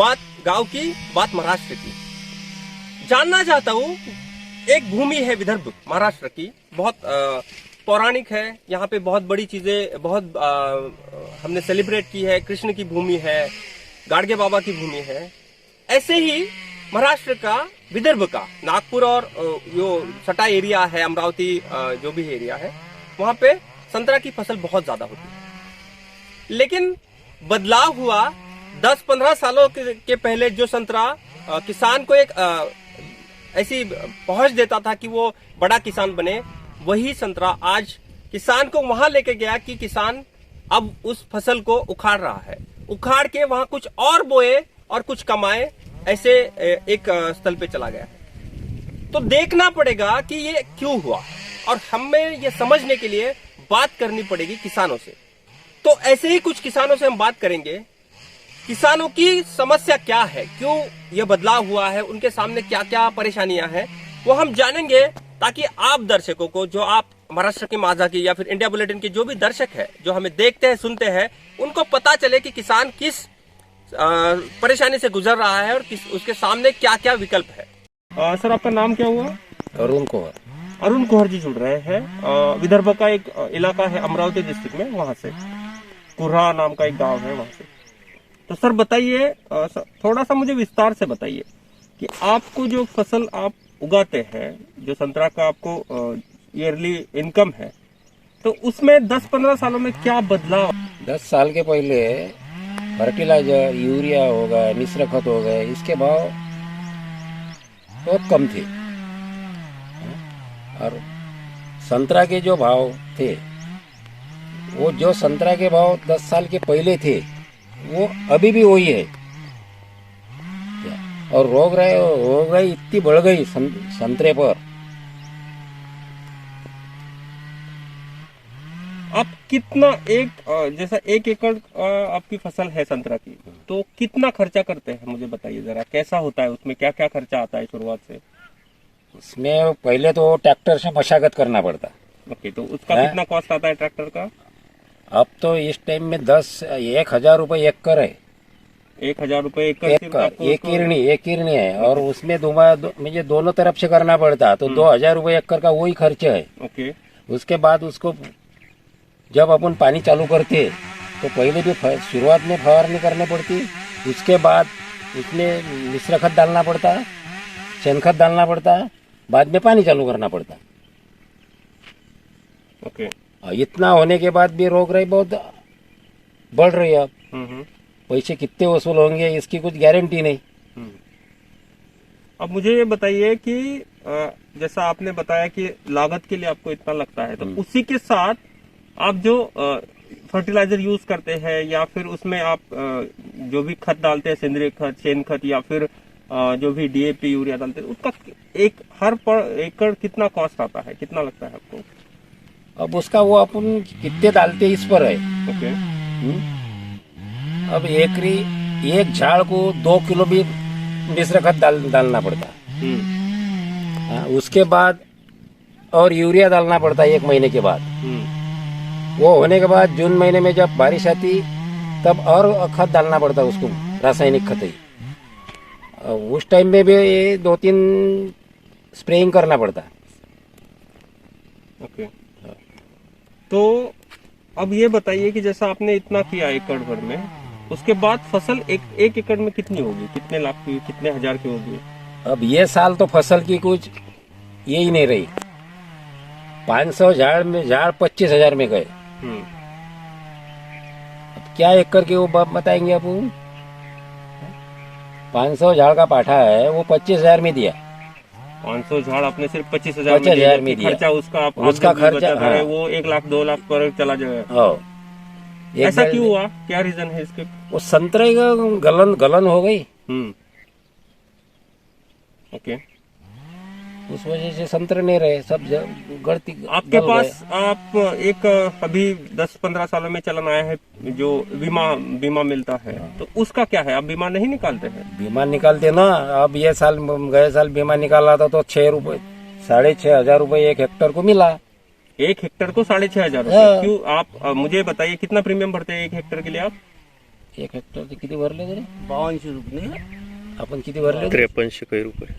बात गांव की, बात महाराष्ट्र की। जानना चाहता हूँ, एक भूमि है विदर्भ महाराष्ट्र की, बहुत पौराणिक है। यहाँ पे बहुत बड़ी चीजें बहुत हमने सेलिब्रेट की है। कृष्ण की भूमि है, गाडगे बाबा की भूमि है। ऐसे ही महाराष्ट्र का, विदर्भ का, नागपुर और जो सटा एरिया है, अमरावती जो भी एरिया है, वहां पे संतरा की फसल बहुत ज्यादा होती है। लेकिन बदलाव हुआ 10-15 सालों के पहले। जो संतरा किसान को एक ऐसी पहुंच देता था कि वो बड़ा किसान बने, वही संतरा आज किसान को वहां लेके गया कि किसान अब उस फसल को उखाड़ रहा है, उखाड़ के वहां कुछ और बोए और कुछ कमाए, ऐसे एक स्थल पे चला गया है। तो देखना पड़ेगा कि ये क्यों हुआ, और हमें ये समझने के लिए बात करनी पड़ेगी किसानों से। तो ऐसे ही कुछ किसानों से हम बात करेंगे, किसानों की समस्या क्या है, क्यों यह बदलाव हुआ है, उनके सामने क्या क्या परेशानियां हैं, वो हम जानेंगे, ताकि आप दर्शकों को, जो आप महाराष्ट्र की माझा की या फिर इंडिया बुलेटिन के जो भी दर्शक है, जो हमें देखते हैं सुनते हैं, उनको पता चले कि किसान किस परेशानी से गुजर रहा है और उसके सामने क्या क्या विकल्प है। सर, आपका नाम क्या हुआ? अरुण कुमार। अरुण कुमार जी जुड़ रहे हैं। विदर्भ का एक इलाका है अमरावती डिस्ट्रिक्ट में, वहां से कुर्रा नाम का एक गांव है, वहां से। तो सर बताइए, थोड़ा सा मुझे विस्तार से बताइए कि आपको जो फसल आप उगाते हैं, जो संतरा का आपको ईयरली इनकम है, तो उसमें 10-15 सालों में क्या बदलाव? 10 साल के पहले फर्टिलाइजर, यूरिया हो गए, मिश्र खत हो गए, इसके भाव बहुत कम थे। और संतरा के जो भाव थे, वो जो संतरा के भाव 10 साल के पहले थे, वो अभी भी वही है। और रोगराई इतनी बढ़ गई संतरे पर। आप कितना जैसा 1 एकड़ आपकी फसल है संतरा की, तो कितना खर्चा करते हैं, मुझे बताइए जरा, कैसा होता है, उसमें क्या क्या खर्चा आता है शुरुआत से? उसमें पहले तो ट्रैक्टर से मशागत करना पड़ता। ओके, तो उसका कितना कॉस्ट आता है ट्रैक्टर का? अब तो इस टाइम में 1,000 रुपये एकड़ है। 1,000 रुपये एकड़? एक किरनी है, और उसमें मुझे दोनों तरफ से करना पड़ता, तो 2,000 रुपये एकड़ का वही खर्च है। ओके। उसके बाद उसको जब अपन पानी चालू करते, तो पहले भी शुरुआत में फवारनी करनी पड़ती, उसके बाद उसमें मिश्र खत डालना पड़ता, शेन खत डालना पड़ता, बाद में पानी चालू करना पड़ता। ओके। इतना होने के बाद भी रोगराई बहुत बढ़ रही है। अब पैसे कितने वसूल होंगे, इसकी कुछ गारंटी नहीं। अब मुझे ये बताइए कि जैसा आपने बताया कि लागत के लिए आपको इतना लगता है, तो उसी के साथ आप जो फर्टिलाइजर यूज करते हैं, या फिर उसमें आप जो भी खत डालते हैं, सेंद्रीय खत, शेन खत, या फिर जो भी डीएपी, यूरिया डालते हैं, उसका हर एकड़ कितना कॉस्ट आता है, कितना लगता है आपको? अब उसका वो अपन कितने डालते इस पर है। ओके। अब एक झाड़ को 2 किलो भी मिश्र खत डालना पड़ता। उसके बाद और यूरिया डालना पड़ता 1 महीने के बाद। वो होने के बाद जून महीने में जब बारिश आती, तब और खत डालना पड़ता उसको, रासायनिक खत ही। उस टाइम में भी 2-3 स्प्रेइंग करना पड़ता। ओके। तो अब ये बताइए कि जैसा आपने इतना किया एकड़ भर में, उसके बाद फसल एक एकड़ में कितनी होगी, कितने लाख की, कितने हजार की होगी? अब ये साल तो फसल की कुछ यही नहीं रही। 500 झाड़ 25,000 में गए। अब क्या एकड़ के वो बताएंगे आप? 500 झाड़ का पाठा है, वो 25,000 में दिया। 500 झाड़ आपने सिर्फ 25,000 में दिया। खर्चा उसका खर्चा वो 1 लाख 2 लाख पर चला जाएगा। ऐसा क्यों हुआ, क्या रीजन है इसके? वो संतरे का गलन हो गई। ओके। उस वजह से संतरे नहीं रहे, सब गढ़ती। आपके पास आप एक अभी 10-15 सालों में चलन आया है जो बीमा मिलता है, तो उसका क्या है? आप बीमा नहीं निकालते हैं? बीमा निकालते ना। अब ये साल, गए साल बीमा निकाला था तो 6,500 रुपये 1 हेक्टर को मिला। 1 हेक्टर को 6,500 रुपये? क्यों? आप मुझे बताइए कितना प्रीमियम भरते हैं 1 हेक्टर के लिए आप? एक हेक्टर किती भरले तरी 52 रुपये आपण किती भरले 53 काही रुपये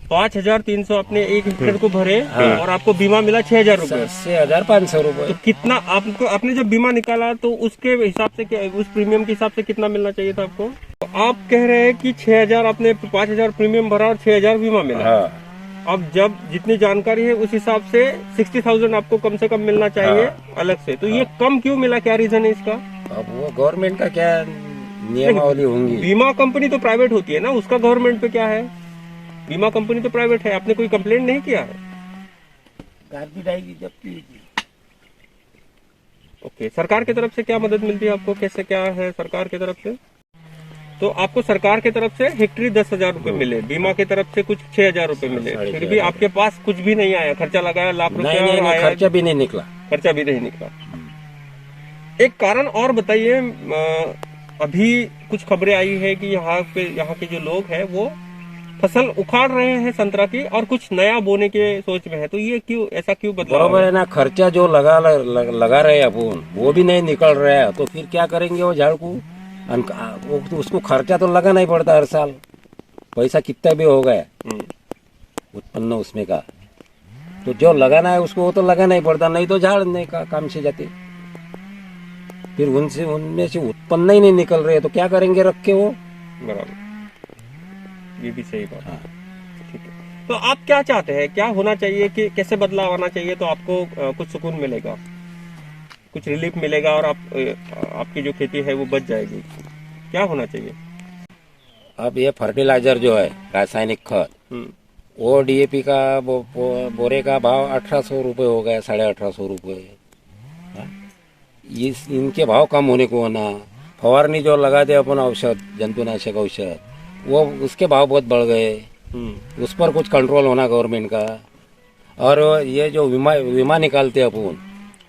5,300 आपने एक हेक्टेयर को भरे और आपको बीमा मिला 6,000 रुपए। 6,500 रुपये तो कितना आपको आपने जब बीमा निकाला तो उसके हिसाब से क्या, उस प्रीमियम के हिसाब से कितना मिलना चाहिए था आपको? तो आप कह रहे हैं कि 6,000 आपने 5,000 प्रीमियम भरा और 6,000 बीमा मिला। हाँ अब जब जितनी जानकारी है उस हिसाब से 60,000 आपको कम से कम मिलना चाहिए अलग से। तो ये कम क्यों मिला, क्या रीजन है इसका? अब वो गवर्नमेंट का क्या नियमावली होंगी। बीमा कंपनी तो प्राइवेट होती है ना, उसका गवर्नमेंट पे क्या है? बीमा कंपनी तो प्राइवेट है, आपने कोई कंप्लेंट नहीं किया है? गारपीट आएगी जब की ओके, सरकार की तरफ से क्या मदद मिलती है आपको, कैसे क्या है सरकार की तरफ से? तो आपको सरकार की तरफ से हेक्टेयर 10,000 रुपए मिले, बीमा की तरफ से कुछ 6,000 रुपए मिले, फिर भी आपके पास कुछ भी नहीं आया, खर्चा लगाया लाख नहीं रुपया नहीं, और नहीं आया खर्चा भी नहीं निकला। खर्चा भी नहीं निकला। एक कारण और बताइए, अभी कुछ खबरें आई है कि यहाँ के जो लोग हैं वो फसल उखाड़ रहे हैं संतरा की और कुछ नया बोने के सोच में है, तो ये क्यों, ऐसा क्यों बदलाव बराबर है ना, खर्चा जो लगा रहे हैं अपन वो भी नहीं निकल रहा है, तो फिर क्या करेंगे वो झाड़ को? वो तो उसको खर्चा तो लगाना ही पड़ता है हर साल, पैसा कितना भी हो गया उत्पन्न उसमें का, तो जो लगाना है उसको वो तो लगाना ही पड़ता, नहीं तो झाड़ने का काम से जाते, फिर उनमें से उत्पन्न ही नहीं निकल रहे, तो क्या करेंगे रख के वो? बराबर, ये भी सही बात है। ठीक है, तो आप क्या चाहते हैं, क्या होना चाहिए, कि कैसे बदलाव आना चाहिए तो आपको कुछ सुकून मिलेगा, कुछ रिलीफ मिलेगा और आपकी जो खेती है वो बच जाएगी? क्या होना चाहिए? अब ये फर्टिलाइजर जो है रासायनिक खाद, वो डीएपी का बोरे का भाव 1,800 रुपये हो गया, 1,850 रुपये। इनके भाव कम होने को होना, फवारनी जो लगा दे अपन औषध, जंतुनाशक औषध, वो उसके भाव बहुत बढ़ गए, उस पर कुछ कंट्रोल होना गवर्नमेंट का। और ये जो विमा निकालते अपन,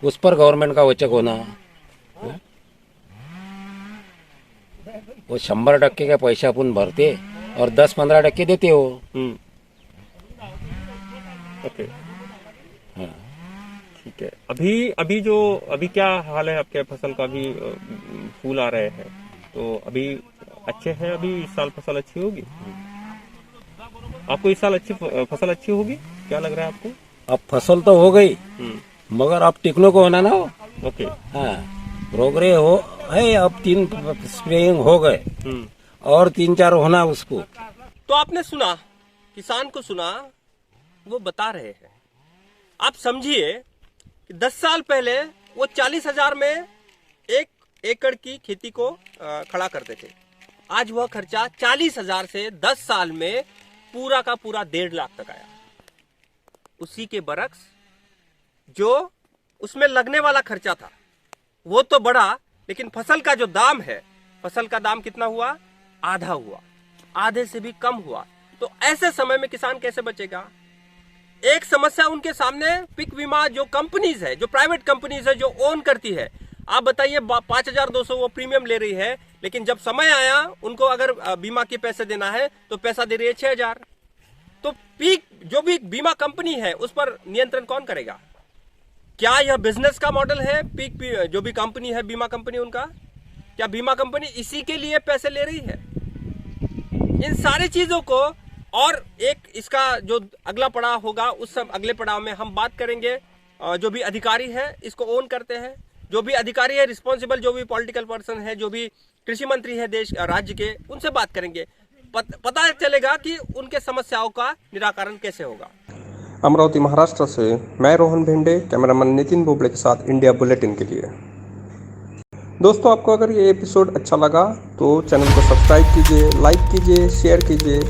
उस पर गवर्नमेंट का वचक होना। वो 100% के पैसे अपन भरते और 10-15% देते हो। ओके, हाँ। ठीक है। अभी क्या हाल है आपके फसल का? अभी फूल आ रहे हैं तो अभी अच्छे हैं, अभी इस साल फसल अच्छी होगी आपको? इस साल फसल अच्छी होगी, क्या लग रहा है आपको? अब फसल तो हो गई, मगर अब टिकने को होना ना हो। ओके, हाँ, प्रोग्रेस हो है, अब 3 स्प्रेइंग हो गए और 3-4 होना उसको। तो आपने सुना, किसान को सुना, वो बता रहे हैं। आप समझिए कि 10 साल पहले वो 40,000 में 1 एकड़ की खेती को खड़ा करते थे। आज वह खर्चा 40,000 से 10 साल में पूरा का पूरा 1.5 लाख तक आया। उसी के बरक्स जो उसमें लगने वाला खर्चा था वो तो बढ़ा, लेकिन फसल का जो दाम है, फसल का दाम कितना हुआ? आधा हुआ, आधे से भी कम हुआ। तो ऐसे समय में किसान कैसे बचेगा? एक समस्या उनके सामने, पिक बीमा जो कंपनीज है, जो प्राइवेट कंपनीज है, जो ओन करती है, आप बताइए 5,200 वो प्रीमियम ले रही है, लेकिन जब समय आया उनको अगर बीमा के पैसे देना है तो पैसा दे रही है 6,000। तो पीक जो भी बीमा कंपनी है उस पर नियंत्रण कौन करेगा? क्या यह बिजनेस का मॉडल है? पीक जो भी कंपनी है, बीमा कंपनी उनका, क्या बीमा कंपनी इसी के लिए पैसे ले रही है? इन सारी चीजों को, और एक इसका जो अगला पड़ाव होगा, उस सब अगले पड़ाव में हम बात करेंगे। जो भी अधिकारी है इसको ओन करते हैं, जो भी अधिकारी है रिस्पॉन्सिबल, जो भी पॉलिटिकल पर्सन है, जो भी कृषि मंत्री है देश राज्य के, उनसे बात करेंगे। पता चलेगा कि उनके समस्याओं का निराकरण कैसे होगा। अमरावती महाराष्ट्र से मैं रोहन भेंडे, कैमरामैन नितिन बोबड़े के साथ इंडिया बुलेटिन के लिए। दोस्तों, आपको अगर ये एपिसोड अच्छा लगा तो चैनल को सब्सक्राइब कीजिए, लाइक कीजिए, शेयर कीजिए